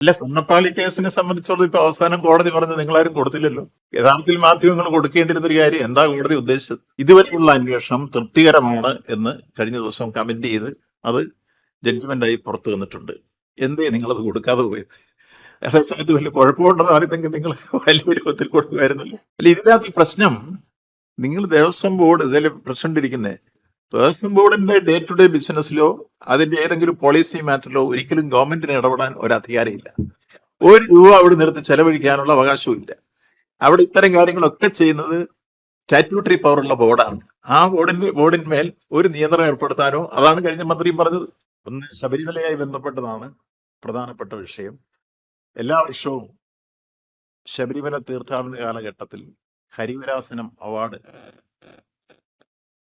അല്ല, സ്വർണ്ണപ്പാളി കേസിനെ സംബന്ധിച്ചോളം ഇപ്പൊ അവസാനം കോടതി പറഞ്ഞത് നിങ്ങളാരും കൊടുത്തില്ലല്ലോ. യഥാർത്ഥത്തിൽ മാധ്യമങ്ങൾ കൊടുക്കേണ്ടിരുന്ന ഒരു കാര്യം എന്താ കോടതി ഉദ്ദേശിച്ചത്? ഇതുവരെയുള്ള അന്വേഷണം തൃപ്തികരമാണ് എന്ന് കഴിഞ്ഞ ദിവസം കമന്റ് ചെയ്ത് അത് ജഡ്ജ്മെന്റായി പുറത്തു വന്നിട്ടുണ്ട്. എന്തേ നിങ്ങളത് കൊടുക്കാതെ പോയത്? അതേസമയത്ത് വലിയ കുഴപ്പമുണ്ടെന്ന് അറിയത്തെങ്കിൽ നിങ്ങൾ വലിയ രൂപത്തിൽ കൊടുക്കുമായിരുന്നല്ലോ. അല്ല, ഇതിനകത്ത് പ്രശ്നം, നിങ്ങൾ ദേവസ്വം ബോർഡ് ഇതിലെ പ്രസിഡന്റ് ഇരിക്കുന്നേ, ദേവസ്വം ബോർഡിന്റെ ഡേ ടു ഡേ ബിസിനസ്സിലോ അതിന്റെ ഏതെങ്കിലും പോളിസി മാറ്ററിലോ ഒരിക്കലും ഗവൺമെന്റിന് ഇടപെടാൻ ഒരു അധികാരമില്ല. ഒരു രൂപ അവിടെ നിർത്തി ചെലവഴിക്കാനുള്ള അവകാശവും ഇല്ല. അവിടെ ഇത്തരം കാര്യങ്ങളൊക്കെ ചെയ്യുന്നത് സ്റ്റാറ്റ്യൂട്ടറി പവറുള്ള ബോർഡാണ്. ആ ബോർഡിന്മേൽ ഒരു നിയന്ത്രണം ഏർപ്പെടുത്താനോ, അതാണ് കഴിഞ്ഞ മന്ത്രിയും പറഞ്ഞത്. ഒന്ന് ശബരിമലയായി ബന്ധപ്പെട്ടതാണ് പ്രധാനപ്പെട്ട വിഷയം. എല്ലാ വർഷവും ശബരിമല തീർത്ഥാടന കാലഘട്ടത്തിൽ ഹരിവരാസനം അവാർഡ്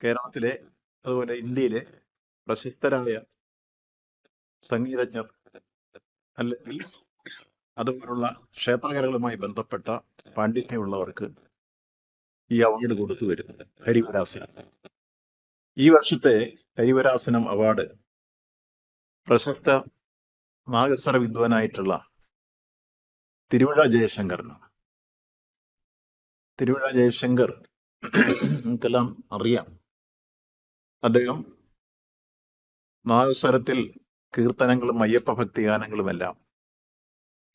കേരളത്തിലെ അതുപോലെ ഇന്ത്യയിലെ പ്രശസ്തരായ സംഗീതജ്ഞർ അല്ലെങ്കിൽ അതുപോലുള്ള ക്ഷേത്രകലകളുമായി ബന്ധപ്പെട്ട പാണ്ഡിത്യമുള്ളവർക്ക് ഈ അവാർഡ് കൊടുത്തു വരുന്നത് ഹരിവരാസനം. ഈ വർഷത്തെ ഹരിവരാസനം അവാർഡ് പ്രശസ്ത നാഗസ്വര വിദ്വാനായിട്ടുള്ള തിരുവിഴ ജയശങ്കറിനാണ്. തിരുവിഴ ജയശങ്കർ നമുക്കെല്ലാം അറിയാം. അദ്ദേഹം നാഗസ്വരത്തിൽ കീർത്തനങ്ങളും അയ്യപ്പ ഭക്തിഗാനങ്ങളുമെല്ലാം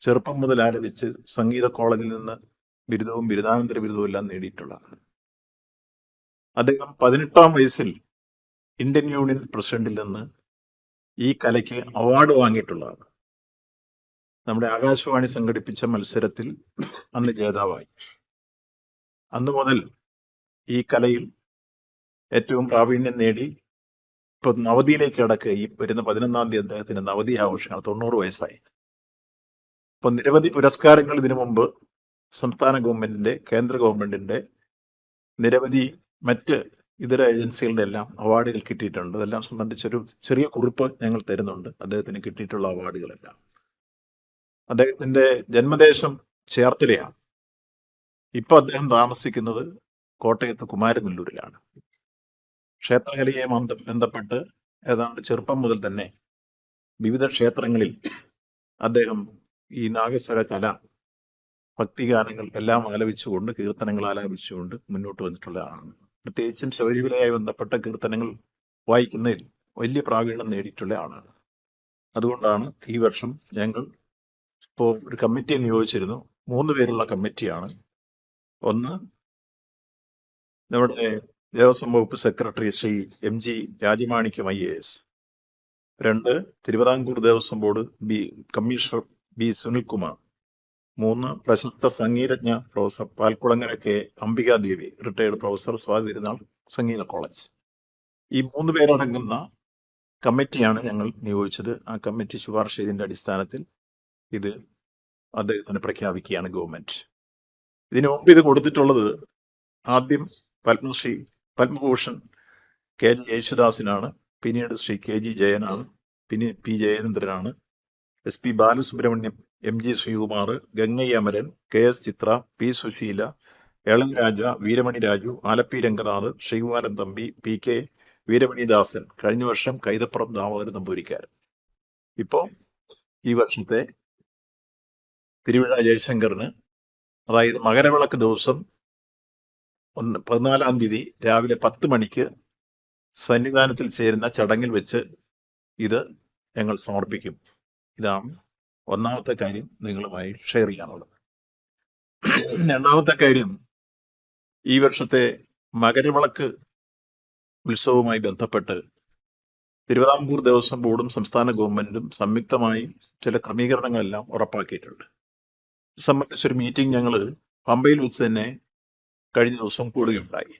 ചെറുപ്പം മുതൽ ആരംഭിച്ച് സംഗീത കോളേജിൽ നിന്ന് ബിരുദവും ബിരുദാനന്തര ബിരുദവും എല്ലാം നേടിയിട്ടുള്ളതാണ്. അദ്ദേഹം 18-ാം വയസ്സിൽ ഇന്ത്യൻ യൂണിയൻ പ്രസിഡന്റിൽ നിന്ന് ഈ കലയ്ക്ക് അവാർഡ് വാങ്ങിയിട്ടുള്ളതാണ്. നമ്മുടെ ആകാശവാണി സംഘടിപ്പിച്ച മത്സരത്തിൽ അന്ന് ജേതാവായി. അന്നു മുതൽ ഈ കലയിൽ ഏറ്റവും പ്രാവീണ്യം നേടി ഇപ്പൊ നവതിയിലേക്ക് കടക്കുക. ഈ വരുന്ന 11-ാം തീയതി അദ്ദേഹത്തിന് നവതി ആഘോഷങ്ങൾ, 90 വയസ്സായി. ഇപ്പൊ നിരവധി പുരസ്കാരങ്ങൾ ഇതിനു മുമ്പ് സംസ്ഥാന ഗവൺമെന്റിന്റെ, കേന്ദ്ര ഗവൺമെന്റിന്റെ, നിരവധി മറ്റ് ഇതര ഏജൻസികളുടെ എല്ലാം അവാർഡുകൾ കിട്ടിയിട്ടുണ്ട്. അതെല്ലാം സംബന്ധിച്ചൊരു ചെറിയ കുറിപ്പ് ഞങ്ങൾ തരുന്നുണ്ട്. അദ്ദേഹത്തിന് കിട്ടിയിട്ടുള്ള അവാർഡുകളെല്ലാം. അദ്ദേഹത്തിന്റെ ജന്മദേശം ചേർത്തലയാണ്. ഇപ്പൊ അദ്ദേഹം താമസിക്കുന്നത് കോട്ടയത്ത് കുമാരനെല്ലൂരിലാണ്. ക്ഷേത്രകലയെ ബന്ധപ്പെട്ട് ഏതാണ്ട് ചെറുപ്പം മുതൽ തന്നെ വിവിധ ക്ഷേത്രങ്ങളിൽ അദ്ദേഹം ഈ നാഗസ്വര കല, ഭക്തിഗാനങ്ങൾ എല്ലാം ആലപിച്ചുകൊണ്ട്, കീർത്തനങ്ങൾ ആലപിച്ചുകൊണ്ട് മുന്നോട്ട് വന്നിട്ടുള്ളതാണ്. പ്രത്യേകിച്ചും ശബരിമലയായി ബന്ധപ്പെട്ട കീർത്തനങ്ങൾ വായിക്കുന്നതിൽ വലിയ പ്രാവീണ്യം നേടിയിട്ടുള്ള ആളാണ്. അതുകൊണ്ടാണ് ഈ വർഷം ഞങ്ങൾ ഇപ്പോൾ ഒരു കമ്മിറ്റിയെ നിയോഗിച്ചിരുന്നു. 3 പേരുള്ള കമ്മിറ്റിയാണ്. ഒന്ന്, നമ്മുടെ ദേവസ്വം വകുപ്പ് secretary Shri MG Rajamanickam IAS. 2, Thiruvithamkoor Devaswom board commissioner B Sunilkumar. 3, പ്രശസ്ത സംഗീതജ്ഞ professor Palkulangara K Ambikadevi, retired professor, Swathi Thirunal Sangeetha college. ഈ 3 പേരടങ്ങുന്ന കമ്മിറ്റിയാണ് ഞങ്ങൾ നിയോഗിച്ചത്. ആ കമ്മിറ്റി ശുപാർശ ചെയ്തതിന്റെ അടിസ്ഥാനത്തിൽ ഇത് അദ്ദേഹത്തിന് പ്രഖ്യാപിക്കുകയാണ് ഗവൺമെന്റ്. ഇതിനു മുമ്പ് ഇത് കൊടുത്തിട്ടുള്ളത് ആദ്യം പത്മഭൂഷൺ KG യേശുദാസിനാണ്, പിന്നീട് ശ്രീ KG ജയനാണ്, പിന്നെ P ജയചന്ദ്രനാണ്, SP Balasubrahmanyam, MG Sreekumar, Gangai Amaran, KS ചിത്ര, P സുശീല, ഇളയരാജ, വീരമണി രാജു, ആലപ്പി രംഗനാഥ്, ശ്രീകുമാരൻ തമ്പി, PK വീരമണിദാസൻ, കഴിഞ്ഞ വർഷം കൈതപ്പുറം ദാമോദരൻ നമ്പൂരിക്കാരൻ. ഇപ്പോ ഈ വർഷത്തെ തിരുവിഴ ജയശങ്കറിന്, അതായത് മകരവിളക്ക് ദിവസം 14-ാം തീയതി രാവിലെ 10 മണിക്ക് സന്നിധാനത്തിൽ ചേരുന്ന ചടങ്ങിൽ വെച്ച് ഇത് ഞങ്ങൾ സമർപ്പിക്കും. ഇതാണ് ഒന്നാമത്തെ കാര്യം നിങ്ങളുമായി ഷെയർ ചെയ്യാനുള്ളത്. രണ്ടാമത്തെ കാര്യം, ഈ വർഷത്തെ മകരവിളക്ക് ഉത്സവവുമായി ബന്ധപ്പെട്ട് തിരുവിതാംകൂർ ദേവസ്വം ബോർഡും സംസ്ഥാന ഗവൺമെന്റും സംയുക്തമായി ചില ക്രമീകരണങ്ങളെല്ലാം ഉറപ്പാക്കിയിട്ടുണ്ട്. ഇത് സംബന്ധിച്ചൊരു മീറ്റിംഗ് ഞങ്ങൾ പമ്പയിൽ വെച്ച് തന്നെ കഴിഞ്ഞ ദിവസം കൂടുകയുണ്ടായി.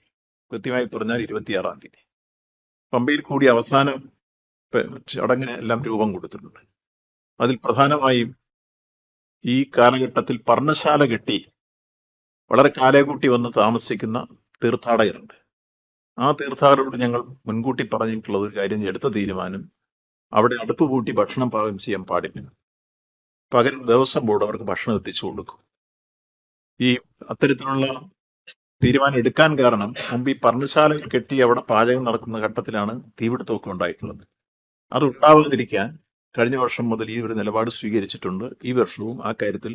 കൃത്യമായി പറഞ്ഞാൽ 26-ാം തീയതി പമ്പയിൽ കൂടി അവസാന ചടങ്ങിന് എല്ലാം രൂപം കൊടുത്തിട്ടുണ്ട്. അതിൽ പ്രധാനമായും ഈ കാലഘട്ടത്തിൽ പർണശാല കെട്ടി വളരെ കാലേകൂട്ടി വന്ന് താമസിക്കുന്ന തീർത്ഥാടകരുണ്ട്. ആ തീർത്ഥാടകരോട് ഞങ്ങൾ മുൻകൂട്ടി പറഞ്ഞിട്ടുള്ള ഒരു കാര്യം, എടുത്ത തീരുമാനം, അവിടെ അടുപ്പ് കൂട്ടി ഭക്ഷണം പാകം ചെയ്യാൻ പാടില്ല. പകരം ദേവസ്വം ബോർഡ് അവർക്ക് ഭക്ഷണം എത്തിച്ചു കൊടുക്കും. ഈ അത്തരത്തിലുള്ള തീരുമാനം എടുക്കാൻ കാരണം, മുമ്പ് ഈ പർണശാലയിൽ കെട്ടി അവിടെ പാചകം നടക്കുന്ന ഘട്ടത്തിലാണ് തീപിടുത്തമൊക്കെ ഉണ്ടായിട്ടുള്ളത്. അത് ഉണ്ടാവാതിരിക്കാൻ കഴിഞ്ഞ വർഷം മുതൽ ഈ ഒരു നിലപാട് സ്വീകരിച്ചിട്ടുണ്ട്. ഈ വർഷവും ആ കാര്യത്തിൽ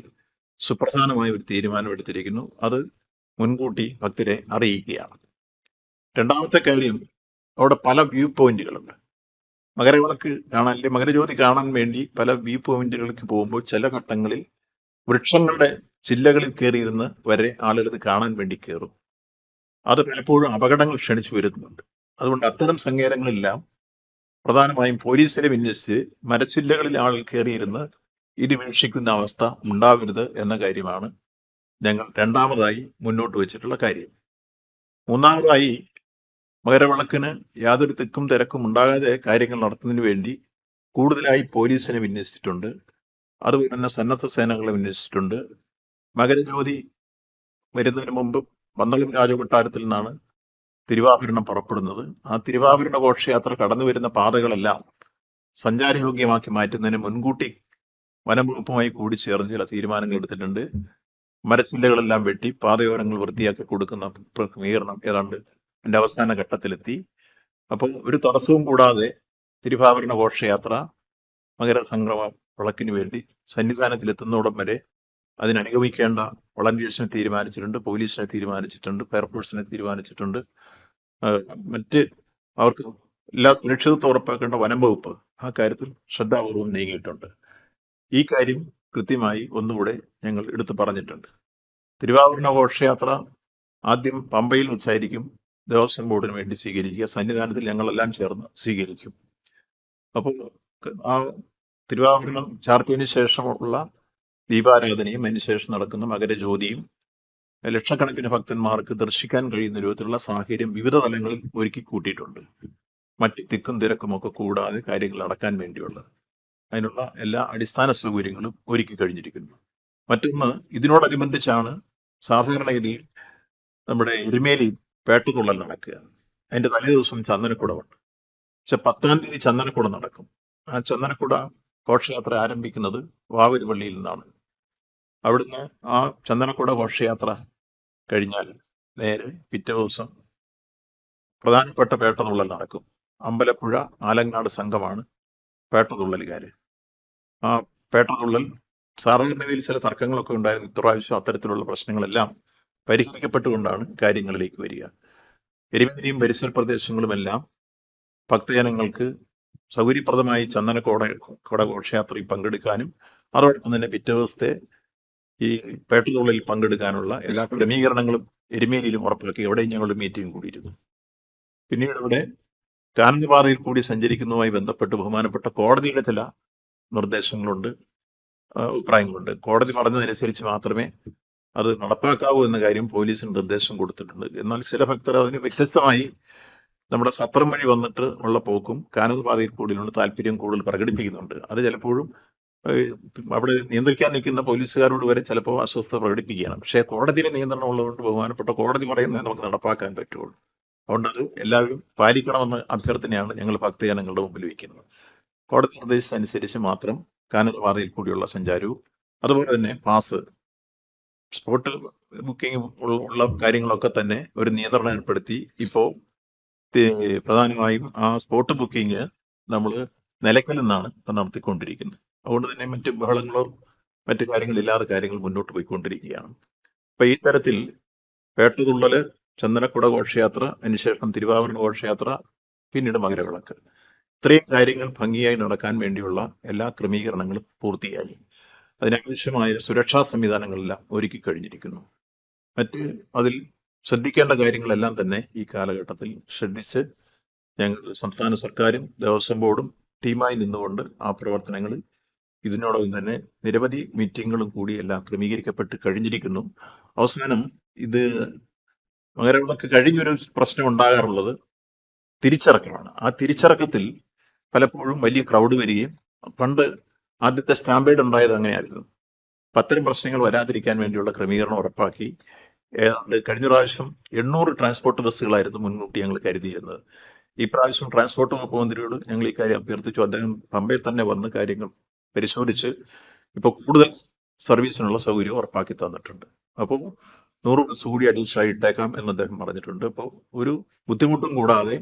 സുപ്രധാനമായ ഒരു തീരുമാനമെടുത്തിരിക്കുന്നു. അത് മുൻകൂട്ടി ഭക്തരെ അറിയിക്കുകയാണ്. രണ്ടാമത്തെ കാര്യം, അവിടെ പല വ്യൂ പോയിന്റുകളുണ്ട്. മകരവിളക്ക് കാണാൻ അല്ലെങ്കിൽ മകരജ്യോതി കാണാൻ വേണ്ടി പല വ്യൂ പോയിന്റുകളിലേക്ക് പോകുമ്പോൾ ചില ഘട്ടങ്ങളിൽ വൃക്ഷങ്ങളുടെ ചില്ലകളിൽ കയറിയിരുന്ന് വരെ ആളുകൾ ഇത് കാണാൻ വേണ്ടി കയറും. അത് പലപ്പോഴും അപകടങ്ങൾ ക്ഷണിച്ചു വരുന്നുണ്ട്. അതുകൊണ്ട് അത്തരം സങ്കേതങ്ങളെല്ലാം പ്രധാനമായും പോലീസിനെ വിന്യസിച്ച് മരച്ചില്ലകളിൽ ആളുകൾ കയറിയിരുന്ന് ഇത് വീക്ഷിക്കുന്ന അവസ്ഥ ഉണ്ടാവരുത് എന്ന കാര്യമാണ് ഞങ്ങൾ രണ്ടാമതായി മുന്നോട്ട് വെച്ചിട്ടുള്ള കാര്യം. മൂന്നാമതായി, മകരവിളക്കിന് യാതൊരു തിക്കും തിരക്കും ഉണ്ടാകാതെ കാര്യങ്ങൾ നടത്തുന്നതിന് വേണ്ടി കൂടുതലായി പോലീസിനെ വിന്യസിച്ചിട്ടുണ്ട്. അതുപോലെ തന്നെ സന്നദ്ധ സേനകളെ വിന്യസിച്ചിട്ടുണ്ട്. മകരജ്യോതി വരുന്നതിന് മുമ്പ് പന്തളം രാജകൊട്ടാരത്തിൽ നിന്നാണ് തിരുവാഭരണം പുറപ്പെടുന്നത്. ആ തിരുവാഭരണ ഘോഷയാത്ര കടന്നു വരുന്ന പാതകളെല്ലാം സഞ്ചാരയോഗ്യമാക്കി മാറ്റുന്നതിന് മുൻകൂട്ടി വനംവകുപ്പുമായി കൂടി ചേർന്ന് ചില തീരുമാനങ്ങൾ എടുത്തിട്ടുണ്ട്. മരച്ചില്ലകളെല്ലാം വെട്ടി പാതയോരങ്ങൾ വൃത്തിയാക്കി കൊടുക്കുന്ന ക്രമീകരണം ഏതാണ്ട് അതിന്റെ അവസാന ഘട്ടത്തിലെത്തി. അപ്പോൾ ഒരു തടസ്സവും കൂടാതെ തിരുവാഭരണ ഘോഷയാത്ര മകരസംക്രമ വിളക്കിന് വേണ്ടി സന്നിധാനത്തിലെത്തുന്നോടം വരെ അതിനനുഗമിക്കേണ്ട വളണ്ടിയേഴ്സിനെ തീരുമാനിച്ചിട്ടുണ്ട്, പോലീസിനെ തീരുമാനിച്ചിട്ടുണ്ട്, ഫയർഫോഴ്സിനെ തീരുമാനിച്ചിട്ടുണ്ട്. മറ്റ് അവർക്ക് എല്ലാ സുരക്ഷിതത്വം ഉറപ്പാക്കേണ്ട വനം വകുപ്പ് ആ കാര്യത്തിൽ ശ്രദ്ധാപൂർവം നീങ്ങിയിട്ടുണ്ട്. ഈ കാര്യം കൃത്യമായി ഒന്നുകൂടെ ഞങ്ങൾ എടുത്തു പറഞ്ഞിട്ടുണ്ട്. തിരുവാഭരണ ഘോഷയാത്ര ആദ്യം പമ്പയിൽ വെച്ചായിരിക്കും ദേവസ്വം ബോർഡിന് വേണ്ടി സ്വീകരിക്കുക. സന്നിധാനത്തിൽ ഞങ്ങളെല്ലാം ചേർന്ന് സ്വീകരിക്കും. അപ്പോൾ ആ തിരുവാഭരണം ചാർത്തിയതിനു ശേഷമുള്ള ദീപാരാധനയും അതിനുശേഷം നടക്കുന്ന മകരജ്യോതിയും ലക്ഷക്കണക്കിന് ഭക്തന്മാർക്ക് ദർശിക്കാൻ കഴിയുന്ന രൂപത്തിലുള്ള സാഹചര്യം വിവിധ തലങ്ങളിൽ ഒരുക്കി കൂട്ടിയിട്ടുണ്ട്. മറ്റ് തിക്കും തിരക്കുമൊക്കെ കൂടാതെ കാര്യങ്ങൾ നടക്കാൻ വേണ്ടിയുള്ളത് അതിനുള്ള എല്ലാ അടിസ്ഥാന സൗകര്യങ്ങളും ഒരുക്കി കഴിഞ്ഞിരിക്കുന്നു. മറ്റൊന്ന്, ഇതിനോടനുബന്ധിച്ചാണ് സാധാരണഗതിയിൽ നമ്മുടെ എരുമേലി പേട്ടുതുള്ളൽ നടക്കുക. അതിന്റെ തലേ ദിവസം ചന്ദനക്കുടമുണ്ട്. പക്ഷെ 10-ാം തീയതി ചന്ദനക്കുട നടക്കും. ആ ചന്ദനക്കുട ഘോഷയാത്ര ആരംഭിക്കുന്നത് വാവൂരുപള്ളിയിൽ നിന്നാണ്. അവിടുന്ന് ആ ചന്ദനക്കുട ഘോഷയാത്ര കഴിഞ്ഞാൽ നേരെ പിറ്റേ ദിവസം പ്രധാനപ്പെട്ട പേട്ടതുള്ളൽ നടക്കും. അമ്പലപ്പുഴ ആലങ്ങാട് സംഘമാണ് പേട്ടതുള്ളലുകാര്. ആ പേട്ടതുള്ളൽ സാധാരണഗതിയിൽ ചില തർക്കങ്ങളൊക്കെ ഉണ്ടായിരുന്നു. ഇപ്രാവശ്യം അത്തരത്തിലുള്ള പ്രശ്നങ്ങളെല്ലാം പരിഹരിക്കപ്പെട്ടുകൊണ്ടാണ് കാര്യങ്ങളിലേക്ക് വരിക. എരുമേലിയും പരിസര പ്രദേശങ്ങളുമെല്ലാം ഭക്തജനങ്ങൾക്ക് സൗകര്യപ്രദമായി ചന്ദനക്കുട ഘോഷയാത്രയിൽ പങ്കെടുക്കാനും അതോടൊപ്പം തന്നെ പിറ്റേ ദിവസത്തെ ഈ പേട്ടുതുള്ളലിൽ പങ്കെടുക്കാനുള്ള എല്ലാ ക്രമീകരണങ്ങളും എരുമേലിയിലും ഉറപ്പാക്കി എവിടെയും ഞങ്ങളുടെ മീറ്റിംഗ് കൂടിയിരുന്നു. പിന്നീട് ഇവിടെ കാനനപാതയിൽ കൂടി സഞ്ചരിക്കുന്നതുമായി ബന്ധപ്പെട്ട് ബഹുമാനപ്പെട്ട കോടതിയുടെ ചില നിർദ്ദേശങ്ങളുണ്ട്, അഭിപ്രായങ്ങളുണ്ട്. കോടതി പറഞ്ഞതനുസരിച്ച് മാത്രമേ അത് നടപ്പാക്കാവൂ എന്ന കാര്യം പോലീസിന് നിർദ്ദേശം കൊടുത്തിട്ടുണ്ട്. എന്നാൽ ചില ഭക്തർ അതിന് വ്യത്യസ്തമായി നമ്മുടെ സത്രം വഴി വന്നിട്ട് ഉള്ള പോക്കും കാനനപാതയിൽ കൂടിയുള്ള താല്പര്യം കൂടുതൽ പ്രകടിപ്പിക്കുന്നുണ്ട്. അത് ചിലപ്പോഴും അവിടെ നിയന്ത്രിക്കാൻ നിൽക്കുന്ന പോലീസുകാരോട് വരെ ചിലപ്പോൾ അസ്വസ്ഥത പ്രകടിപ്പിക്കുകയാണ്. പക്ഷേ കോടതിയുടെ നിയന്ത്രണം ഉള്ളതുകൊണ്ട് ബഹുമാനപ്പെട്ട കോടതി പറയുന്നത് നമുക്ക് നടപ്പാക്കാൻ പറ്റുള്ളൂ. അതുകൊണ്ട് അത് എല്ലാവരും പാലിക്കണമെന്ന അഭ്യർത്ഥനയാണ് ഞങ്ങൾ ഭക്തജനങ്ങളുടെ മുമ്പിൽ വയ്ക്കുന്നത്. കോടതി നിർദ്ദേശിച്ചനുസരിച്ച് മാത്രം കാനനപാതയിൽ കൂടിയുള്ള സഞ്ചാരവും അതുപോലെ തന്നെ പാസ് സ്പോട്ട് ബുക്കിംഗ് ഉള്ള കാര്യങ്ങളൊക്കെ തന്നെ ഒരു നിയന്ത്രണം ഏർപ്പെടുത്തി. ഇപ്പോൾ പ്രധാനമായും ആ സ്പോട്ട് ബുക്കിംഗ് നമ്മൾ നിലയ്ക്കൽ നിന്നാണ് ഇപ്പം നടത്തിക്കൊണ്ടിരിക്കുന്നത്. അതുകൊണ്ട് തന്നെ മറ്റ് ബഹളങ്ങളോ മറ്റു കാര്യങ്ങളില്ലാതെ കാര്യങ്ങൾ മുന്നോട്ട് പോയിക്കൊണ്ടിരിക്കുകയാണ്. അപ്പൊ ഈ തരത്തിൽ പേട്ടുതുള്ളല്, ചന്ദനക്കുട ഘോഷയാത്ര, അതിനുശേഷം തിരുവാഭരണ ഘോഷയാത്ര, പിന്നീട് മകരവിളക്ക്, ഇത്രയും കാര്യങ്ങൾ ഭംഗിയായി നടക്കാൻ വേണ്ടിയുള്ള എല്ലാ ക്രമീകരണങ്ങളും പൂർത്തിയായി. അതിനാവശ്യമായ സുരക്ഷാ സംവിധാനങ്ങളെല്ലാം ഒരുക്കി കഴിഞ്ഞിരിക്കുന്നു. മറ്റ് അതിൽ ശ്രദ്ധിക്കേണ്ട കാര്യങ്ങളെല്ലാം തന്നെ ഈ കാലഘട്ടത്തിൽ ശ്രദ്ധിച്ച് ഞങ്ങൾ സംസ്ഥാന സർക്കാരും ദേവസ്വം ബോർഡും ടീമായി നിന്നുകൊണ്ട് ആ പ്രവർത്തനങ്ങളിൽ ഇതിനോടൊപ്പം തന്നെ നിരവധി മീറ്റിങ്ങുകളും കൂടി എല്ലാം ക്രമീകരിക്കപ്പെട്ട് കഴിഞ്ഞിരിക്കുന്നു. അവസാനം ഇത് മകരവിളക്ക് കഴിഞ്ഞൊരു പ്രശ്നം ഉണ്ടാകാറുള്ളത് തിരിച്ചിറക്കമാണ്. ആ തിരിച്ചിറക്കത്തിൽ പലപ്പോഴും വലിയ ക്രൗഡ് വരികയും, പണ്ട് ആദ്യത്തെ സ്റ്റാമ്പേഡ് ഉണ്ടായത് അങ്ങനെയായിരുന്നു. അത്തരം പ്രശ്നങ്ങൾ വരാതിരിക്കാൻ വേണ്ടിയുള്ള ക്രമീകരണം ഉറപ്പാക്കി ഏതാണ്ട് കഴിഞ്ഞ പ്രാവശ്യം 800 ട്രാൻസ്പോർട്ട് ബസ്സുകളായിരുന്നു മുൻകൂട്ടി ഞങ്ങൾ കരുതിയിരുന്നത്. ഈ പ്രാവശ്യം ട്രാൻസ്പോർട്ട് വകുപ്പ് മന്ത്രിയോട് ഞങ്ങൾ ഈ കാര്യം അഭ്യർത്ഥിച്ചു. അദ്ദേഹം പമ്പയിൽ തന്നെ വന്ന് കാര്യങ്ങൾ പരിശോധിച്ച് ഇപ്പോൾ കൂടുതൽ സർവീസിനുള്ള സൗകര്യം ഉറപ്പാക്കി തന്നിട്ടുണ്ട്. അപ്പോൾ 100 ബസ് കൂടി അഡീഷണൽ ആയി ഇട്ടേക്കാം എന്ന് അദ്ദേഹം പറഞ്ഞിട്ടുണ്ട്. അപ്പോൾ ഒരു ബുദ്ധിമുട്ടും കൂടാതെ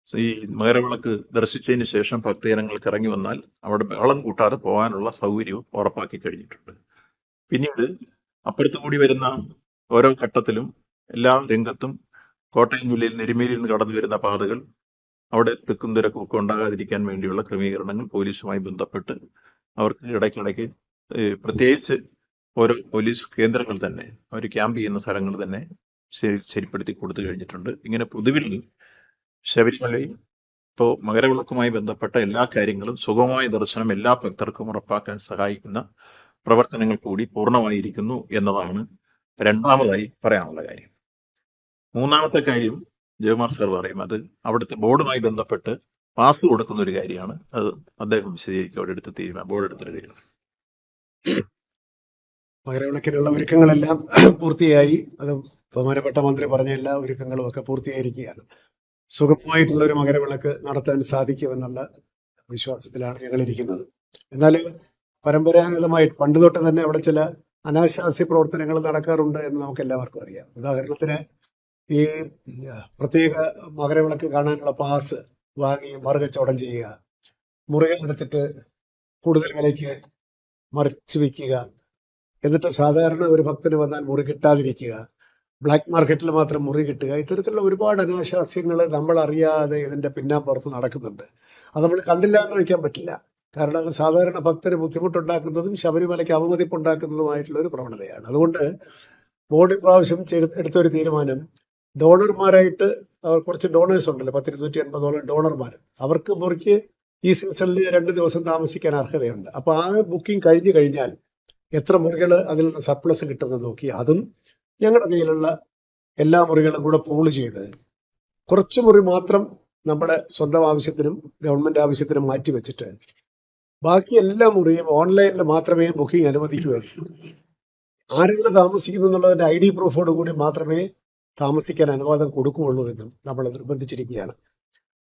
ഈ മകരവിളക്ക് ദർശിച്ചതിന് ശേഷം ഭക്തജനങ്ങൾക്ക് ഇറങ്ങി വന്നാൽ അവിടെ ബഹളം കൂട്ടാതെ പോകാനുള്ള സൗകര്യവും ഉറപ്പാക്കി കഴിഞ്ഞിട്ടുണ്ട്. പിന്നീട് അപ്പുറത്തു കൂടി വരുന്ന ഓരോ ഘട്ടത്തിലും എല്ലാ രംഗത്തും കോട്ടയം ജില്ലയിൽ നെരുമേലിയിൽ നിന്ന് കടന്നു വരുന്ന പാതകൾ അവിടെ തിക്കും തിരക്കും ഒക്കെ ഉണ്ടാകാതിരിക്കാൻ വേണ്ടിയുള്ള ക്രമീകരണങ്ങൾ പോലീസുമായി ബന്ധപ്പെട്ട് അവർക്ക് ഇടയ്ക്കിടയ്ക്ക് പ്രത്യേകിച്ച് ഓരോ പോലീസ് കേന്ദ്രങ്ങൾ തന്നെ അവർ ക്യാമ്പ് ചെയ്യുന്ന സ്ഥലങ്ങൾ തന്നെ ശരിപ്പെടുത്തി കൊടുത്തു കഴിഞ്ഞിട്ടുണ്ട്. ഇങ്ങനെ പൊതുവിൽ ശബരിമലയിൽ ഇപ്പോൾ മകരവിളക്കുമായി ബന്ധപ്പെട്ട എല്ലാ കാര്യങ്ങളും സുഗമമായ ദർശനം എല്ലാ ഭക്തർക്കും ഉറപ്പാക്കാൻ സഹായിക്കുന്ന പ്രവർത്തനങ്ങൾ കൂടി പൂർണ്ണമായിരിക്കുന്നു എന്നതാണ് രണ്ടാമതായി പറയാനുള്ള കാര്യം. മൂന്നാമത്തെ കാര്യം ജയകുമാർ സാർ പറയും, അത് അവിടുത്തെ ബോർഡുമായി ബന്ധപ്പെട്ട് പാസ് കൊടുക്കുന്ന ഒരു കാര്യമാണ്. അത് അദ്ദേഹം വിശദീകരിക്കും. അവിടെ എടുത്ത് ബോർഡ് എടുത്തൊരു തീരുമാനം. മകരവിളക്കിനുള്ള ഒരുക്കങ്ങളെല്ലാം പൂർത്തിയായി. അത് ബഹുമാനപ്പെട്ട മന്ത്രി പറഞ്ഞ എല്ലാ ഒരുക്കങ്ങളും ഒക്കെ പൂർത്തിയായിരിക്കുകയാണ്. സുഗമമായിട്ടുള്ള ഒരു മകരവിളക്ക് നടത്താൻ സാധിക്കുമെന്നുള്ള വിശ്വാസത്തിലാണ് ഞങ്ങൾ ഇരിക്കുന്നത്. എന്നാൽ പരമ്പരാഗതമായി പണ്ട് തൊട്ട് തന്നെ അവിടെ ചില അനാശാസ്യ പ്രവർത്തനങ്ങൾ നടക്കാറുണ്ട് എന്ന് നമുക്ക് എല്ലാവർക്കും അറിയാം. ഉദാഹരണത്തിന് ഈ പ്രത്യേക മകരവിളക്ക് കാണാനുള്ള പാസ് വാങ്ങി മറുകച്ചവടം ചെയ്യുക, മുറികൾ എടുത്തിട്ട് കൂടുതൽ വിലയ്ക്ക് മറിച്ചു വെക്കുക, എന്നിട്ട് സാധാരണ ഒരു ഭക്തന് വന്നാൽ മുറി കിട്ടാതിരിക്കുക, ബ്ലാക്ക് മാർക്കറ്റിൽ മാത്രം മുറി കിട്ടുക, ഇത്തരത്തിലുള്ള ഒരുപാട് അനാശാസ്യങ്ങൾ നമ്മൾ അറിയാതെ ഇതിന്റെ പിന്നാമ്പുറത്ത് നടക്കുന്നുണ്ട്. അത് നമ്മൾ കണ്ടില്ല എന്ന് വയ്ക്കാൻ പറ്റില്ല. കാരണം അത് സാധാരണ ഭക്തന് ബുദ്ധിമുട്ടുണ്ടാക്കുന്നതും ശബരിമലയ്ക്ക് അവമതിപ്പുണ്ടാക്കുന്നതുമായിട്ടുള്ള ഒരു പ്രവണതയാണ്. അതുകൊണ്ട് ബോർഡ് പ്രാവശ്യം എടുത്തൊരു തീരുമാനം, ഡോണർമാരായിട്ട് കുറച്ച് ഡോണേഴ്സ് ഉണ്ടല്ലോ, 250 ഡോണർമാർ, അവർക്ക് മുറിക്ക് ഈ സീസണിൽ 2 ദിവസം താമസിക്കാൻ അർഹതയുണ്ട്. അപ്പൊ ആ ബുക്കിംഗ് കഴിഞ്ഞു കഴിഞ്ഞാൽ എത്ര മുറികൾ അതിൽ നിന്ന് സർപ്ലസ് കിട്ടുമെന്ന് നോക്കി അതും ഞങ്ങളുടെ കയ്യിലുള്ള എല്ലാ മുറികളും കൂടെ പൂള് ചെയ്ത് കുറച്ച് മുറി മാത്രം നമ്മുടെ സ്വന്തം ആവശ്യത്തിനും ഗവൺമെന്റ് ആവശ്യത്തിനും മാറ്റി വെച്ചിട്ട് ബാക്കി എല്ലാ മുറിയും ഓൺലൈനിൽ മാത്രമേ ബുക്കിംഗ് അനുവദിക്കുകയുള്ളൂ. ആരെങ്കിലും താമസിക്കുന്നു എന്നുള്ളതിന്റെ ID പ്രൂഫോട് കൂടി മാത്രമേ താമസിക്കാൻ അനുവാദം കൊടുക്കുകയുള്ളൂ എന്നും നമ്മൾ നിർബന്ധിച്ചിരിക്കുകയാണ്.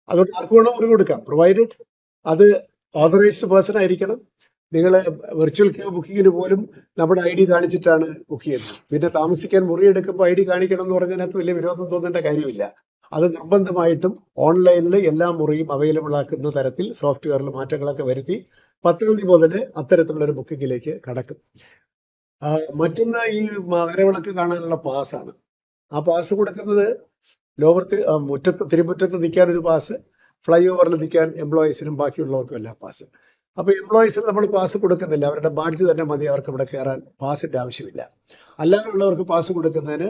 അതുകൊണ്ട് ആർക്ക് വേണം മുറി കൊടുക്കാം, പ്രൊവൈഡഡ് അത് ഓതറൈസ്ഡ് പേഴ്സൺ ആയിരിക്കണം. നിങ്ങൾ വെർച്വൽ ക്യൂ ബുക്കിങ്ങിന് പോലും നമ്മുടെ ID കാണിച്ചിട്ടാണ് ബുക്ക് ചെയ്യുന്നത്. പിന്നെ താമസിക്കാൻ മുറി എടുക്കുമ്പോൾ ID കാണിക്കണം എന്ന് പറഞ്ഞതിനകത്ത് വലിയ വിരോധം തോന്നേണ്ട കാര്യമില്ല. അത് നിർബന്ധമായിട്ടും ഓൺലൈനിൽ എല്ലാ മുറിയും അവൈലബിൾ ആക്കുന്ന തരത്തിൽ സോഫ്റ്റ്വെയറിൽ മാറ്റങ്ങളൊക്കെ വരുത്തി 10 തീയതി മുതൽ അത്തരത്തിലുള്ള ഒരു ബുക്കിങ്ങിലേക്ക് കടക്കും. മറ്റൊന്ന് ഈ മകരവിളക്ക് കാണാനുള്ള പാസ്സാണ്. ആ പാസ് കൊടുക്കുന്നത് തിരുമുറ്റത്ത് നിൽക്കാൻ ഒരു പാസ്, ഫ്ലൈ ഓവറിൽ നിൽക്കാൻ എംപ്ലോയീസിനും ബാക്കിയുള്ളവർക്കും എല്ലാ പാസ്. അപ്പൊ എംപ്ലോയീസിന് നമ്മൾ പാസ് കൊടുക്കുന്നില്ല, അവരുടെ ബാഡ്ജ് തന്നെ മതി അവർക്ക് ഇവിടെ കയറാൻ, പാസിന്റെ ആവശ്യമില്ല. അല്ലാതെയുള്ളവർക്ക് പാസ് കൊടുക്കുന്നതിന്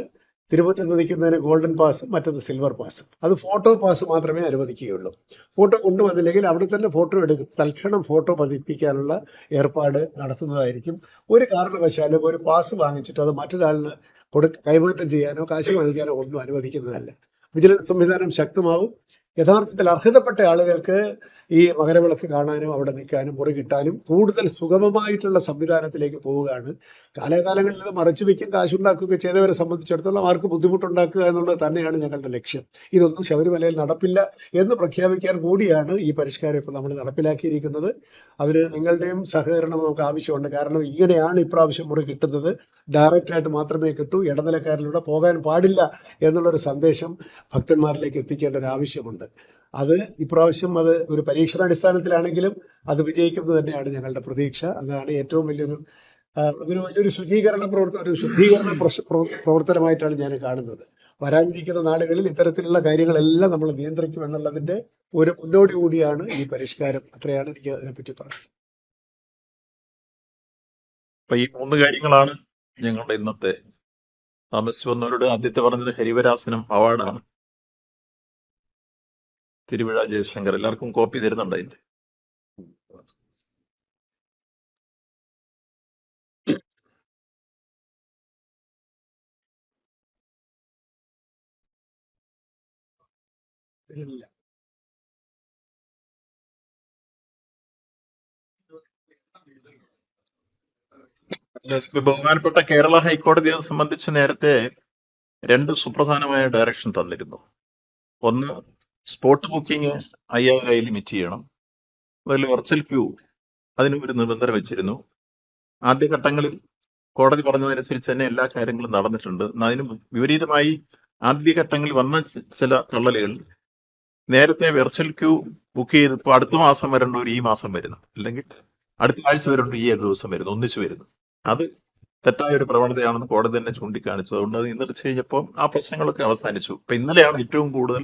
തിരുമുറ്റത്ത് നിൽക്കുന്നതിന് ഗോൾഡൻ പാസ്, മറ്റത് സിൽവർ പാസ്. അത് ഫോട്ടോ പാസ് മാത്രമേ അനുവദിക്കുകയുള്ളൂ. ഫോട്ടോ കൊണ്ടുവന്നില്ലെങ്കിൽ അവിടെ തന്നെ ഫോട്ടോ എടുക്കും, തൽക്ഷണം ഫോട്ടോ പതിപ്പിക്കാനുള്ള ഏർപ്പാട് നടത്തുന്നതായിരിക്കും. ഒരു കാരണവശാലും ഒരു പാസ് വാങ്ങിച്ചിട്ട് അത് മറ്റൊരാളിന് കൈമാറ്റം ചെയ്യാനോ കാശ് വാങ്ങിക്കാനോ ഒന്നും അനുവദിക്കുന്നതല്ല. വിജിലൻസ് സംവിധാനം ശക്തമാവും. യഥാർത്ഥത്തിൽ അർഹതപ്പെട്ട ആളുകൾക്ക് ഈ മകരവിളക്ക് കാണാനും അവിടെ നിൽക്കാനും മുറി കിട്ടാനും കൂടുതൽ സുഗമമായിട്ടുള്ള സംവിധാനത്തിലേക്ക് പോവുകയാണ്. കാലാകാലങ്ങളിൽ ഇത് മറച്ചു വയ്ക്കും, കാശുണ്ടാക്കുകയൊക്കെ ചെയ്തവരെ സംബന്ധിച്ചിടത്തോളം അവർക്ക് ബുദ്ധിമുട്ടുണ്ടാക്കുക എന്നുള്ളത് തന്നെയാണ് ഞങ്ങളുടെ ലക്ഷ്യം. ഇതൊന്നും ശബരിമലയിൽ നടപ്പില്ല എന്ന് പ്രഖ്യാപിക്കാൻ കൂടിയാണ് ഈ പരിഷ്കാരം ഇപ്പോൾ നമ്മൾ നടപ്പിലാക്കിയിരിക്കുന്നത്. അതിന് നിങ്ങളുടെയും സഹകരണം നമുക്ക് ആവശ്യമുണ്ട്. കാരണം ഇങ്ങനെയാണ് ഇപ്രാവശ്യം മുറി കിട്ടുന്നത്, ഡയറക്റ്റ് ആയിട്ട് മാത്രമേ കിട്ടൂ, ഇടനിലക്കാരിലൂടെ പോകാൻ പാടില്ല എന്നുള്ളൊരു സന്ദേശം ഭക്തന്മാരിലേക്ക് എത്തിക്കേണ്ട ഒരു ആവശ്യമുണ്ട്. അത് ഇപ്രാവശ്യം അത് ഒരു പരീക്ഷണാടിസ്ഥാനത്തിലാണെങ്കിലും അത് വിജയിക്കുന്നത് തന്നെയാണ് ഞങ്ങളുടെ പ്രതീക്ഷ. അതാണ് ഏറ്റവും വലിയൊരു ശുദ്ധീകരണ പ്രവർത്തനമായിട്ടാണ് ഞാൻ കാണുന്നത്. വരാനിരിക്കുന്ന നാളുകളിൽ ഇത്തരത്തിലുള്ള കാര്യങ്ങളെല്ലാം നമ്മൾ നിയന്ത്രിക്കും എന്നുള്ളതിന്റെ ഒരു മുന്നോടി കൂടിയാണ് ഈ പരിഷ്കാരം. അത്രയാണ് എനിക്ക് അതിനെപ്പറ്റി പറയുന്നത്. അപ്പൊ ഈ 3 കാര്യങ്ങളാണ് ഞങ്ങളുടെ ഇന്നത്തെ താമസിച്ചു വന്നവരോട്. ആദ്യത്തെ പറഞ്ഞത് ഹരിവരാസനം അവാർഡാണ്. തിരുവിഴ ജയശങ്കർ എല്ലാവർക്കും കോപ്പി തരുന്നുണ്ട് അതിന്റെ. ബഹുമാനപ്പെട്ട കേരള ഹൈക്കോടതിയെ സംബന്ധിച്ച് നേരത്തെ 2 സുപ്രധാനമായ ഡയറക്ഷൻ തന്നിരുന്നു. ഒന്ന്, സ്പോട്ട് ബുക്കിംഗ് 5000 ലിമിറ്റ് ചെയ്യണം. അതിൽ വെർച്വൽ ക്യൂ അതിനും ഒരു നിബന്ധന വെച്ചിരുന്നു. ആദ്യഘട്ടങ്ങളിൽ കോടതി പറഞ്ഞതനുസരിച്ച് തന്നെ എല്ലാ കാര്യങ്ങളും നടന്നിട്ടുണ്ട്. അതിന് വിപരീതമായി ആദ്യഘട്ടങ്ങളിൽ വന്ന ചില തള്ളലുകൾ നേരത്തെ വെർച്വൽ ക്യൂ ബുക്ക് ചെയ്ത് ഇപ്പൊ അടുത്ത മാസം വരേണ്ടവർ ഈ മാസം വരുന്നു, അല്ലെങ്കിൽ അടുത്ത ആഴ്ച വരേണ്ട ഈ 7 ദിവസം വരുന്നു, ഒന്നിച്ചു വരുന്നു. അത് തെറ്റായ ഒരു പ്രവണതയാണെന്ന് കോടതി തന്നെ ചൂണ്ടിക്കാണിച്ചു. അതുകൊണ്ട് അത് നിർത്തി കഴിഞ്ഞപ്പോൾ ആ പ്രശ്നങ്ങളൊക്കെ അവസാനിച്ചു. ഇപ്പൊ ഇന്നലെയാണ് ഏറ്റവും കൂടുതൽ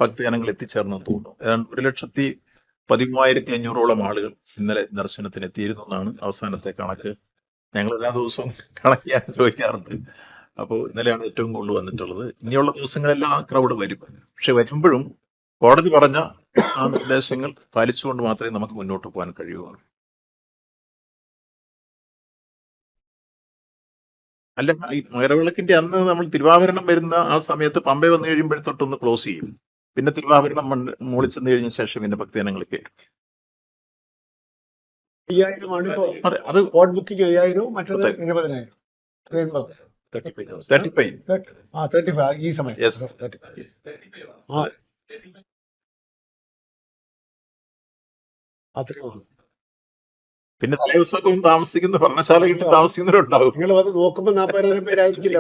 ഭക്തജനങ്ങൾ എത്തിച്ചേർന്നെന്ന് തോന്നുന്നു. ഏതാണ്ട് 1,13,500 ആളുകൾ ഇന്നലെ ദർശനത്തിന് എത്തിയിരുന്നു എന്നാണ് അവസാനത്തെ കണക്ക്. ഞങ്ങൾ എല്ലാ ദിവസവും കണക്ക് ചെയ്യാൻ ചോദിക്കാറുണ്ട്. അപ്പോൾ ഇന്നലെയാണ് ഏറ്റവും കൂടുതൽ വന്നിട്ടുള്ളത്. ഇനിയുള്ള ദിവസങ്ങളെല്ലാം ആ ക്രൗഡ് വരും. പക്ഷെ വരുമ്പോഴും കോടതി പറഞ്ഞ ആ നിർദ്ദേശങ്ങൾ പാലിച്ചുകൊണ്ട് മാത്രമേ നമുക്ക് മുന്നോട്ട് പോകാൻ കഴിയുകയുള്ളൂ. അല്ല, ഈ മകരവിളക്കിന്റെ അന്ന് നമ്മൾ തിരുവാഭരണം വരുന്ന ആ സമയത്ത് പമ്പ വന്നു കഴിയുമ്പോഴത്തൊട്ടൊന്ന് ക്ലോസ് ചെയ്യും. പിന്നെ തിരുവാഭരണം മുകളിൽ ചെന്ന് കഴിഞ്ഞ ശേഷം പിന്നെ ഭക്തജനങ്ങൾ കയറും. 5000 ആണ് ഇപ്പോ അത് സ്പോട്ട് ബുക്കിംഗ് 5000, മറ്റത് 70,000. 35. 35 ഈ സമയം. Yes. 35. ആ അത്രയും. പിന്നെ തലേദിവസമൊക്കെ താമസിക്കുന്ന ഭരണശാല കിട്ടി താമസിക്കുന്നവരുണ്ടാവും. നിങ്ങൾ വന്ന് നോക്കുമ്പോ 40,000 പേരായിരിക്കില്ല.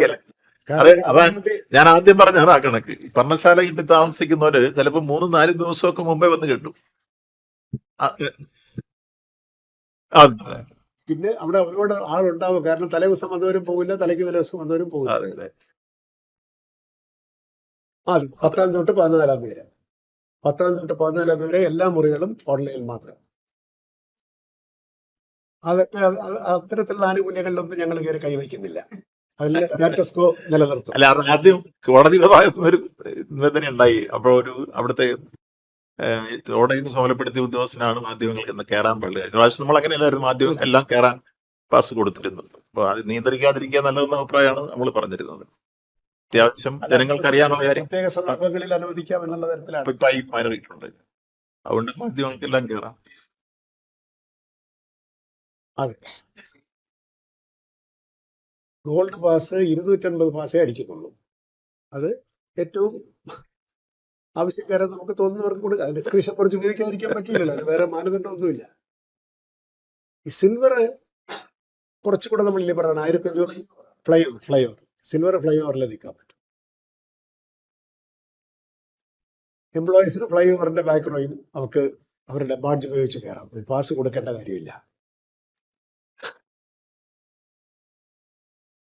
അതെ, അതാണ് ഞാൻ ആദ്യം പറഞ്ഞത്. ആ കണക്ക് പർണശാല കിട്ടി താമസിക്കുന്നവര് ചിലപ്പോ 3-4 ദിവസമൊക്കെ മുമ്പേ വന്ന് കിട്ടും. പിന്നെ അവിടെ ഒരുപാട് ആളുണ്ടാവും. കാരണം തലേദിവസം വന്നവരും പോകില്ല, തലേക്ക് തലേദിവസം വന്നവരും പോകില്ല. അതെ. അത് 10 തൊട്ട് 14 പേര്, 10 തൊട്ട് 14 പേരെ എല്ലാ മുറികളും ഓൺലൈനിൽ മാത്രം. അതൊക്കെ അത്തരത്തിലുള്ള ആനുകൂല്യങ്ങളിലൊന്നും ഞങ്ങൾ കയറി കൈവയ്ക്കുന്നില്ല. അതിലെ സ്റ്റാറ്റസ് കോ നിലനിർത്തും. അല്ല, അത് ആദ്യം കോടതിയുടെ ഭാഗത്തുനിന്നൊരു നിബന്ധന ഉണ്ടായി. അപ്പോൾ അവിടുത്തെ കോടതിയിൽ ചുമതലപ്പെടുത്തിയ ഉദ്യോഗസ്ഥനാണ് മാധ്യമങ്ങൾക്ക് ഇന്ന് കയറാൻ പാടില്ല. കഴിഞ്ഞ പ്രാവശ്യം നമ്മൾ അങ്ങനെയല്ലായിരുന്നു, മാധ്യമം എല്ലാം കയറാൻ പാസ് കൊടുത്തിരുന്നു. അപ്പൊ അത് നിയന്ത്രിക്കാതിരിക്കുക നല്ലതെന്ന അഭിപ്രായമാണ് നമ്മൾ പറഞ്ഞിരുന്നത്. അത്യാവശ്യം ജനങ്ങൾക്ക് അറിയാനുള്ള കാര്യം പ്രത്യേക സന്ദർഭങ്ങളിൽ അനുവദിക്കാം എന്നുള്ള തരത്തിലാണ് ഇപ്പൊ മാറിയിട്ടുണ്ട്. അതുകൊണ്ട് മാധ്യമങ്ങൾക്കെല്ലാം കയറാം. അതെ, ഗോൾഡ് പാസ് 250 പാസേ അടിക്കുന്നുള്ളൂ. അത് ഏറ്റവും ആവശ്യക്കാരെ നമുക്ക് തോന്നുന്നവർക്ക് കൊടുക്കാം. അതിന്റെ സ്ക്രീൻഷോട്ട് കുറച്ച് ഉപയോഗിക്കാതിരിക്കാൻ പറ്റില്ലല്ലോ, അത് വേറെ മാനദണ്ഡമൊന്നുമില്ല. ഈ സിൽവർ കുറച്ചുകൂടെ നമ്മൾ ഇല്ലേ പറഞ്ഞ 1500 ഫ്ലൈ ഓവർ സിൽവർ ഫ്ലൈ ഓവറിൽ നിൽക്കാൻ പറ്റും. എംപ്ലോയീസിന് ഫ്ലൈ ഓവറിന്റെ ബാക്ക് റോയും അവർക്ക് അവരുടെ ബാഡ്ജ് ഉപയോഗിച്ച് കയറാം. പാസ് കൊടുക്കേണ്ട കാര്യമില്ല.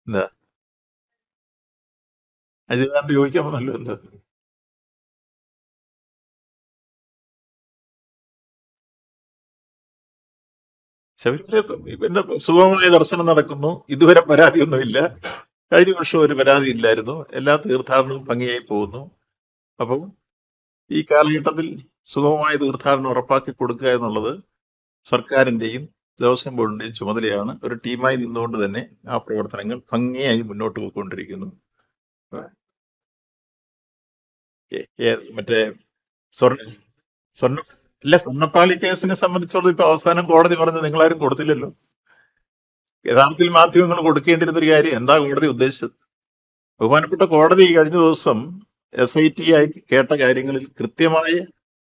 എന്താ അത് ചോദിക്കാൻ നല്ലത് എന്താ? പിന്നെ സുഗമമായ ദർശനം നടക്കുന്നു. ഇതുവരെ പരാതിയൊന്നുമില്ല. കഴിഞ്ഞ വർഷം ഒരു പരാതി ഇല്ലായിരുന്നു. എല്ലാ തീർത്ഥാടനവും ഭംഗിയായി പോകുന്നു. അപ്പം ഈ കാലഘട്ടത്തിൽ സുഗമമായ തീർത്ഥാടനം ഉറപ്പാക്കി കൊടുക്കുക എന്നുള്ളത് സർക്കാരിന്റെയും ദേവസ്വം ബോർഡിന്റെയും ചുമതലയാണ്. ഒരു ടീമായി നിന്നുകൊണ്ട് തന്നെ ആ പ്രവർത്തനങ്ങൾ ഭംഗിയായി മുന്നോട്ട് പോയിക്കൊണ്ടിരിക്കുന്നു. മറ്റേ സ്വർണ്ണപ്പാളി കേസിനെ സംബന്ധിച്ചോളം ഇപ്പൊ അവസാനം കോടതി പറഞ്ഞു നിങ്ങളാരും കൊടുത്തില്ലല്ലോ. യഥാർത്ഥത്തിൽ മാധ്യമങ്ങൾ കൊടുക്കേണ്ടിരുന്ന ഒരു കാര്യം എന്താ കോടതി ഉദ്ദേശിച്ചത്? ബഹുമാനപ്പെട്ട കോടതി കഴിഞ്ഞ ദിവസം SIT ആയി കേട്ട കാര്യങ്ങളിൽ കൃത്യമായ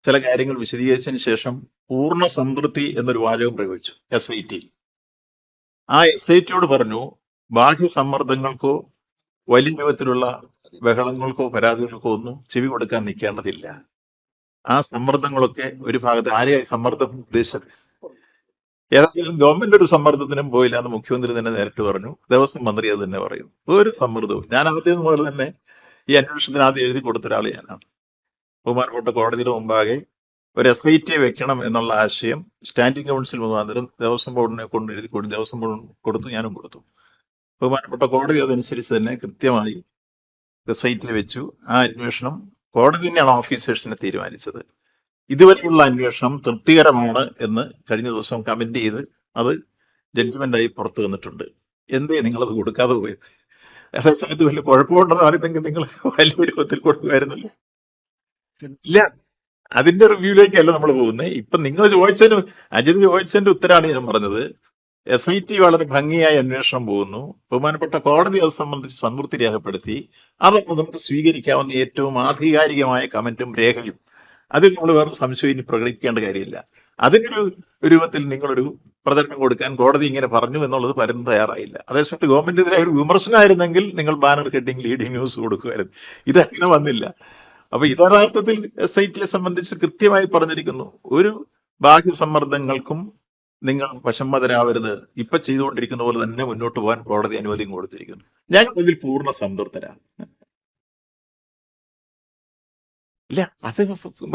ചില കാര്യങ്ങൾ വിശദീകരിച്ചതിന് ശേഷം പൂർണ്ണ സംതൃപ്തി എന്നൊരു വാചകം പ്രയോഗിച്ചു. SIT ആ SITയോട് പറഞ്ഞു, ബാഹ്യ സമ്മർദ്ദങ്ങൾക്കോ വലിയ രൂപത്തിലുള്ള ബഹളങ്ങൾക്കോ പരാതികൾക്കോ ഒന്നും ചെവി കൊടുക്കാൻ നിൽക്കേണ്ടതില്ല. ആ സമ്മർദ്ദങ്ങളൊക്കെ ഒരു ഭാഗത്ത് ആരെയായി സമ്മർദ്ദം ഉദ്ദേശിച്ചത്? ഏതായാലും ഗവൺമെന്റ് ഒരു സമ്മർദ്ദത്തിനും പോയില്ല എന്ന് മുഖ്യമന്ത്രി തന്നെ നേരിട്ട് പറഞ്ഞു. ദേവസ്വം മന്ത്രി അത് തന്നെ പറയുന്നു. ഒരു സമ്മർദ്ദവും. ഞാൻ ആദ്യം മുതൽ തന്നെ ഈ അന്വേഷണത്തിന് ആദ്യം എഴുതി കൊടുത്ത ഒരാൾ ഞാനാണ്. ബഹുമാനപ്പെട്ട കോടതിയുടെ മുമ്പാകെ ഒരു SIT വെക്കണം എന്നുള്ള ആശയം സ്റ്റാൻഡിംഗ് കൗൺസിൽ മുഖാന്തരം ദേവസ്വം ബോർഡിനെ കൊണ്ട് എഴുതി കൊടുത്തു. ദേവസ്വം ബോർഡ് കൊടുത്തു, ഞാനും കൊടുത്തു. ബഹുമാനപ്പെട്ട കോടതി അതനുസരിച്ച് തന്നെ കൃത്യമായി SIT വെച്ചു. ആ അന്വേഷണം കോടതി തന്നെയാണ് ഓഫീസേഴ്സിനെ തീരുമാനിച്ചത്. ഇതുവരെയുള്ള അന്വേഷണം തൃപ്തികരമാണ് എന്ന് കഴിഞ്ഞ ദിവസം കമന്റ് ചെയ്ത് അത് ജഡ്ജ്മെന്റായി പുറത്തു വന്നിട്ടുണ്ട്. എന്തേ നിങ്ങളത് കൊടുക്കാതെ പോയത്? അതേസമയത്ത് വലിയ കുഴപ്പമുണ്ടെന്ന് അറിയുന്നെങ്കിൽ നിങ്ങൾ വലിയ രൂപത്തിൽ കൊടുക്കുമായിരുന്നല്ലോ. ഇല്ല, അതിന്റെ റിവ്യൂലേക്കല്ല നമ്മൾ പോകുന്നത്. ഇപ്പൊ നിങ്ങൾ ചോദിച്ചതിന് അജിത് ചോദിച്ചതിന്റെ ഉത്തരാണ് ഞാൻ പറഞ്ഞത്. SIT വളരെ ഭംഗിയായ അന്വേഷണം പോകുന്നു. ബഹുമാനപ്പെട്ട കോടതി അത് സംബന്ധിച്ച് സംതൃപ്തി രേഖപ്പെടുത്തി. അതൊന്നും നമുക്ക് സ്വീകരിക്കാവുന്ന ഏറ്റവും ആധികാരികമായ കമന്റും രേഖയും. അതിൽ നമ്മൾ വേറെ സംശയം ഇനി പ്രകടിപ്പിക്കേണ്ട കാര്യമില്ല. അതിനൊരു രൂപത്തിൽ നിങ്ങളൊരു പ്രചരണം കൊടുക്കാൻ കോടതി ഇങ്ങനെ പറഞ്ഞു എന്നുള്ളത് പലരും തയ്യാറായില്ല. അതേസമയത്ത് ഗവൺമെന്റിനെതിരെ ഒരു വിമർശനമായിരുന്നെങ്കിൽ നിങ്ങൾ ബാനർ ഹെഡിങ് ലീഡിംഗ് ന്യൂസ് കൊടുക്കുമായിരുന്നു. ഇതങ്ങനെ വന്നില്ല. അപ്പൊ യഥാർത്ഥത്തിൽ SIT യെ സംബന്ധിച്ച് കൃത്യമായി പറഞ്ഞിരിക്കുന്നു, ഒരു ബാഹ്യ സമ്മർദ്ദങ്ങൾക്കും നിങ്ങൾ വശംവദരാവരുത്, ഇപ്പൊ ചെയ്തുകൊണ്ടിരിക്കുന്ന പോലെ തന്നെ മുന്നോട്ട് പോകാൻ കോടതി അനുമതിയും കൊടുത്തിരിക്കുന്നു. ഞങ്ങൾ ഇതിൽ പൂർണ്ണ സംതൃപ്തരാണ്. ഇല്ല, അത്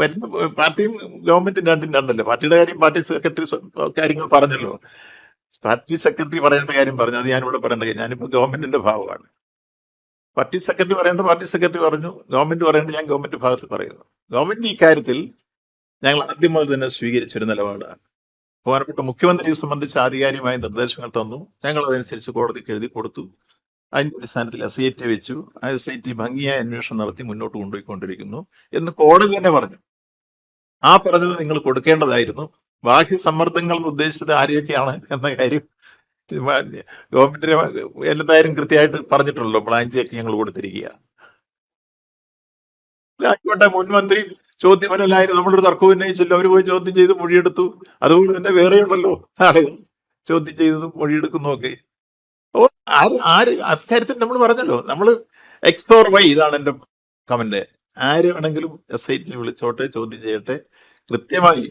വരുന്ന പാർട്ടിയും ഗവൺമെന്റും രണ്ടും രണ്ടല്ലോ. പാർട്ടിയുടെ കാര്യം പാർട്ടി സെക്രട്ടറി കാര്യങ്ങൾ പറഞ്ഞല്ലോ. പാർട്ടി സെക്രട്ടറി പറയേണ്ട കാര്യം പറഞ്ഞു, അത് ഞാനിവിടെ പറയേണ്ട കാര്യം. ഞാനിപ്പോ ഗവൺമെന്റിന്റെ ഭാഗമാണ്. പാർട്ടി സെക്രട്ടറി പറയേണ്ട പാർട്ടി സെക്രട്ടറി പറഞ്ഞു, ഗവൺമെന്റ് പറയേണ്ട ഞാൻ ഗവൺമെന്റ് ഭാഗത്ത് പറയുന്നു. ഗവൺമെന്റ് ഈ കാര്യത്തിൽ ഞങ്ങൾ ആദ്യം മുതൽ തന്നെ സ്വീകരിച്ചൊരു നിലപാടാണ്. ബഹുമാനപ്പെട്ട മുഖ്യമന്ത്രിയെ സംബന്ധിച്ച് ആധികാരികമായ നിർദ്ദേശങ്ങൾ തന്നു, ഞങ്ങൾ അതനുസരിച്ച് കോടതിക്ക് എഴുതി കൊടുത്തു. അതിന്റെ അടിസ്ഥാനത്തിൽ SIT വെച്ചു. ആ SIT ഭംഗിയായ അന്വേഷണം നടത്തി മുന്നോട്ട് കൊണ്ടുപോയിക്കൊണ്ടിരിക്കുന്നു എന്ന് കോടതി തന്നെ പറഞ്ഞു. ആ പറഞ്ഞത് നിങ്ങൾ കൊടുക്കേണ്ടതായിരുന്നു. ബാഹ്യ സമ്മർദ്ദങ്ങൾ എന്ന് ഉദ്ദേശിച്ചത് ആരെയൊക്കെയാണ് എന്ന കാര്യം ഗവൺമെന്റിന് എല്ലാവരും കൃത്യമായിട്ട് പറഞ്ഞിട്ടുള്ളൂ. ബ്ലാഞ്ചൊക്കെ ഞങ്ങൾ കൊടുത്തിരിക്കുക. ആയിക്കോട്ടെ, മുൻമന്ത്രി ചോദ്യമല്ലായിരുന്നു, നമ്മളൊരു തർക്കവും ഉന്നയിച്ചില്ല. അവർ പോയി ചോദ്യം ചെയ്ത് മൊഴിയെടുത്തു. അതുപോലെ തന്നെ വേറെയുണ്ടല്ലോ ആളുകൾ ചോദ്യം ചെയ്തതും മൊഴിയെടുക്കുന്നു ഒക്കെ. ഓ, ആര് അക്കാര്യത്തിൽ നമ്മൾ പറഞ്ഞല്ലോ, നമ്മൾ X or Y, ഇതാണ് എന്റെ കമന്റ്. ആര് വേണമെങ്കിലും SIT വിളിച്ചോട്ടെ, ചോദ്യം ചെയ്യട്ടെ. കൃത്യമായി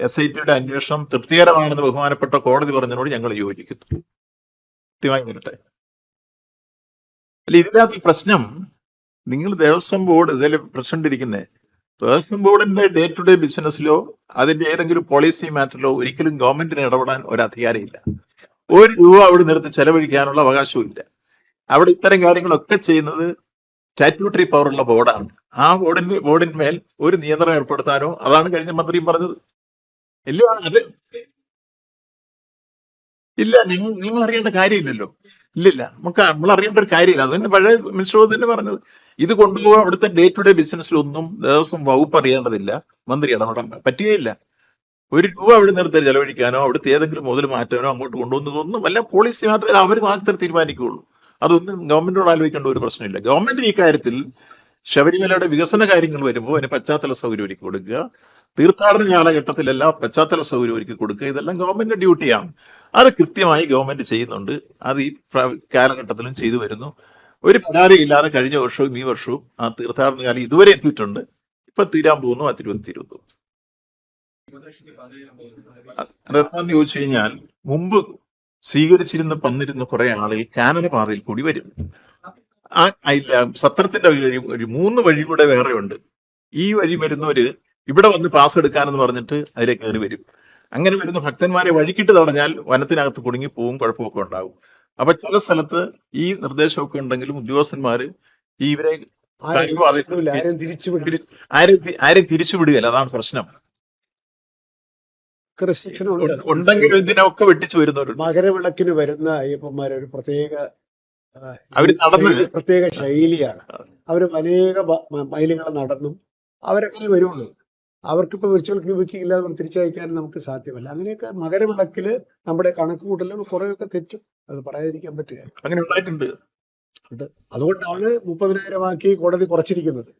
SITയുടെ അന്വേഷണം തൃപ്തികരമാണെന്ന് ബഹുമാനപ്പെട്ട കോടതി പറഞ്ഞതിനോട് ഞങ്ങൾ യോജിക്കുന്നു. കൃത്യമായി വരട്ടെ. അല്ല, ഇതിനകത്ത് പ്രശ്നം, നിങ്ങൾ ദേവസ്വം ബോർഡ് ഇതിൽ പ്രസിഡന്റ് ഇരിക്കുന്നേ, ദേവസ്വം ബോർഡിന്റെ ഡേ ടു ഡേ ബിസിനസ്സിലോ അതിന്റെ ഏതെങ്കിലും പോളിസി മാറ്ററിലോ ഒരിക്കലും ഗവൺമെന്റിന് ഇടപെടാൻ ഒരു അധികാരമില്ല. ഒരു രൂപ അവിടെ നിർത്തി ചെലവഴിക്കാനുള്ള അവകാശവും ഇല്ല. അവിടെ ഇത്തരം കാര്യങ്ങളൊക്കെ ചെയ്യുന്നത് സ്റ്റാറ്റ്യൂട്ടറി പവറുള്ള ബോർഡാണ്. ആ ബോർഡിന്മേൽ ഒരു നിയന്ത്രണം ഏർപ്പെടുത്താനോ, അതാണ് കഴിഞ്ഞ മന്ത്രിയും പറഞ്ഞത്. ഇല്ല, അത് ഇല്ല, നിങ്ങൾ അറിയേണ്ട കാര്യമില്ലല്ലോ. ഇല്ലില്ല, നമ്മൾ അറിയേണ്ട ഒരു കാര്യമില്ല. അത് തന്നെ പഴയ മിനിസ്റ്റർ തന്നെ പറഞ്ഞത്. ഇത് കൊണ്ടുപോകാൻ അവിടുത്തെ ഡേ ടു ഡേ ബിസിനസ്സിലൊന്നും ദേവസ്വം വകുപ്പ് അറിയേണ്ടതില്ല, മന്ത്രി ഇടപെടാൻ പറ്റുകയില്ല. ഒരു രൂപ അവിടെ നിർത്തി ചെലവഴിക്കാനോ അവിടുത്തെ ഏതെങ്കിലും മുതൽ മാറ്റാനോ അങ്ങോട്ട് കൊണ്ടുവന്നതൊന്നും വല്ല പോളിസി മാത്രമേ അവർ മാത്രമേ തീരുമാനിക്കുകയുള്ളൂ. അതൊന്നും ഗവൺമെന്റിനോട് ആലോചിക്കേണ്ട ഒരു പ്രശ്നമില്ല. ഗവൺമെന്റിന് ഈ കാര്യത്തിൽ ശബരിമലയുടെ വികസന കാര്യങ്ങൾ വരുമ്പോൾ അതിന് പശ്ചാത്തല സൗകര്യം ഒരുക്കി കൊടുക്കുക, തീർത്ഥാടന കാലഘട്ടത്തിലെല്ലാം പശ്ചാത്തല സൗകര്യം ഒരുക്കി കൊടുക്കുക, ഇതെല്ലാം ഗവൺമെന്റിന്റെ ഡ്യൂട്ടിയാണ്. അത് കൃത്യമായി ഗവൺമെന്റ് ചെയ്യുന്നുണ്ട്. അത് ഈ കാലഘട്ടത്തിലും ചെയ്തു വരുന്നു. ഒരു പരാതിയില്ലാതെ കഴിഞ്ഞ വർഷവും ഈ വർഷവും ആ തീർത്ഥാടന കാലം ഇതുവരെ എത്തിയിട്ടുണ്ട്. ഇപ്പൊ തീരാൻ പോകുന്നു, ആ തീരുന്നു. അതെന്താന്ന് ചോദിച്ചു കഴിഞ്ഞാൽ, മുമ്പ് വന്നിരുന്ന കുറെ ആളുകൾ കാനനപാതയിൽ കൂടി വരും. ഇല്ല, സത്രത്തിന്റെ വഴി ഒരു 3 വഴി കൂടെ വേറെ ഉണ്ട്. ഈ വഴി വരുന്നവര് ഇവിടെ വന്ന് പാസ് എടുക്കാനെന്ന് പറഞ്ഞിട്ട് അതിലെ കയറി വരും. അങ്ങനെ വരുന്ന ഭക്തന്മാരെ വഴിക്കിട്ട് തടഞ്ഞാൽ വനത്തിനകത്ത് കുടുങ്ങി പോവും, കുഴപ്പമൊക്കെ ഉണ്ടാവും. അപ്പൊ ചില സ്ഥലത്ത് ഈ നിർദ്ദേശമൊക്കെ ഉണ്ടെങ്കിലും ഉദ്യോഗസ്ഥന്മാര് ഇവരെ ആരും തിരിച്ചുവിടുകയല്ല. അതാണ് പ്രശ്നം. ഉണ്ടെങ്കിലും ഇതിനൊക്കെ വെട്ടിച്ചു വരുന്നവരുണ്ട്. മകരവിളക്കിന് വരുന്ന അയ്യപ്പന്മാരെ ഒരു പ്രത്യേക ശൈലിയാണ്. അവര് അനേക മൈലുകൾ നടന്നും അവരങ്ങനെ വരുള്ളൂ. അവർക്കിപ്പോ വിർച്വൽ ക്യൂ ബുക്കിംഗ് ഇല്ലാതെ തിരിച്ചയക്കാൻ നമുക്ക് സാധ്യമല്ല. അങ്ങനെയൊക്കെ മകരവിളക്കില് നമ്മുടെ കണക്ക് കൂട്ടലും കുറെയൊക്കെ തെറ്റും, അത് പറയാതിരിക്കാൻ പറ്റുക. അങ്ങനെ ഉണ്ടായിട്ടുണ്ട്. അതുകൊണ്ടാണ് 30,000 ആക്കി കോടതി കുറച്ചിരിക്കുന്നത്.